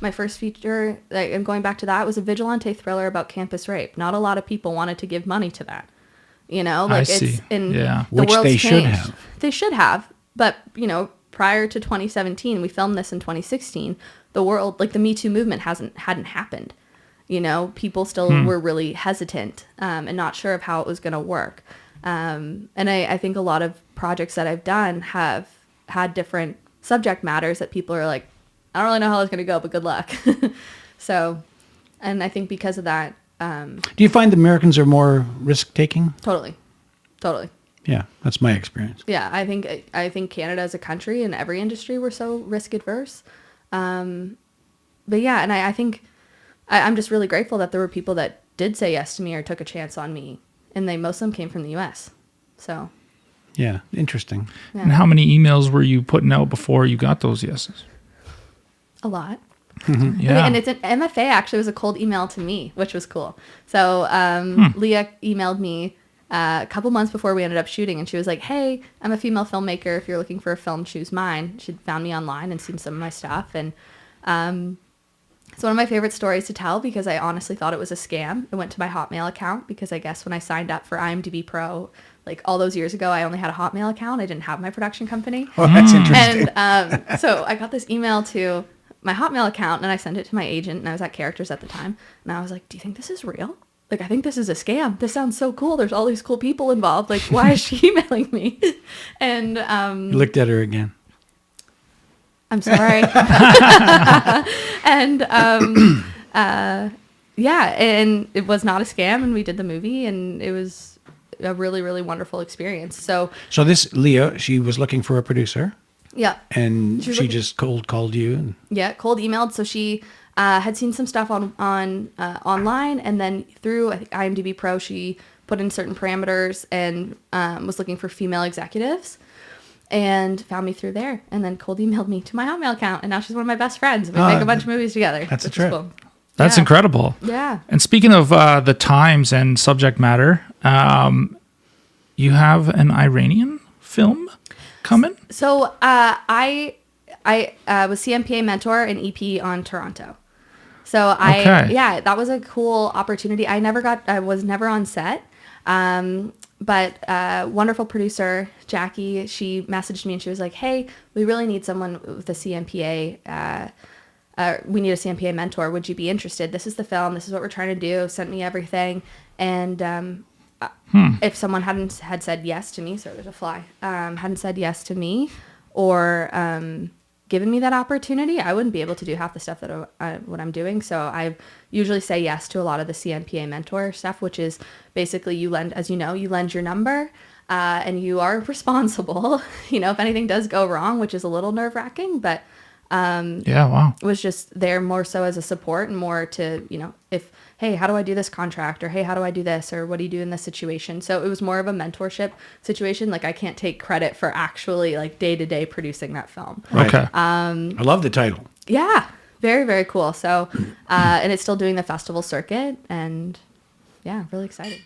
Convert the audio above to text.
My first feature, like, and going back to that, was a vigilante thriller about campus rape. Not a lot of people wanted to give money to that. You know, like, I see. the Which world's they should changed. have. They should have. But, you know, prior to 2017, we filmed this in 2016, the world, like, the Me Too movement hadn't happened. You know, people still were really hesitant and not sure of how it was going to work. And I think a lot of projects that I've done have had different subject matters that people are like, I don't really know how it's going to go, but good luck. So, and I think because of that, Do you find the Americans are more risk-taking? totally. Yeah, that's my experience. Yeah, I think Canada as a country in every industry, we're so risk adverse. But yeah, and I think I'm just really grateful that there were people that did say yes to me or took a chance on me, and most of them came from the U.S. So Yeah, interesting. yeah. And how many emails were you putting out before you got those yeses? A lot. Yeah. And it's an MFA actually was a cold email to me, which was cool. So Leah emailed me a couple months before we ended up shooting, and she was like, hey, I'm a female filmmaker. If you're looking for a film, choose mine. She'd found me online and seen some of my stuff. And it's one of my favorite stories to tell because I honestly thought it was a scam. It went to my Hotmail account because I guess when I signed up for IMDb Pro, like all those years ago, I only had a Hotmail account. I didn't have my production company. Oh, that's interesting. And so I got this email to my Hotmail account, and I sent it to my agent, and I was at Characters at the time. And I was like, do you think this is real? Like, I think this is a scam. This sounds so cool. There's all these cool people involved. Like, why is she emailing me? And You looked at her again. I'm sorry. And yeah, and it was not a scam, and we did the movie, and it was a really, really wonderful experience. So this Leah, she was looking for a producer, yeah, and She was she looking- just cold called you. And yeah, cold emailed. So she had seen some stuff on online, and then through I think IMDb Pro, she put in certain parameters and was looking for female executives, and found me through there, and then cold emailed me to my Hotmail account, and now she's one of my best friends. We make a bunch of movies together. that's a which is trip. cool. That's Yeah. incredible. Yeah. And speaking of the times and subject matter, you have an Iranian film coming? So I was CMPA mentor and EP on Toronto. So Okay. yeah, that was a cool opportunity. I was never on set. But wonderful producer, Jackie, she messaged me and she was like, hey, we really need someone with a CMPA. We need a CMPA mentor. Would you be interested? This is the film. This is what we're trying to do. Sent me everything. And if someone had said yes to me, sorry, there's a fly, hadn't said yes to me or given me that opportunity, I wouldn't be able to do half the stuff that what I'm doing. So I usually say yes to a lot of the CMPA mentor stuff, which is basically you lend your number and you are responsible. You know, if anything does go wrong, which is a little nerve wracking, but Yeah, wow. was just there more so as a support and more to, you know, if, hey, how do I do this contract? Or, hey, how do I do this? Or what do you do in this situation? So it was more of a mentorship situation. Like I can't take credit for actually like day to day producing that film. Right. Okay. I love the title. Yeah, very, very cool. So, and it's still doing the festival circuit and yeah, really excited.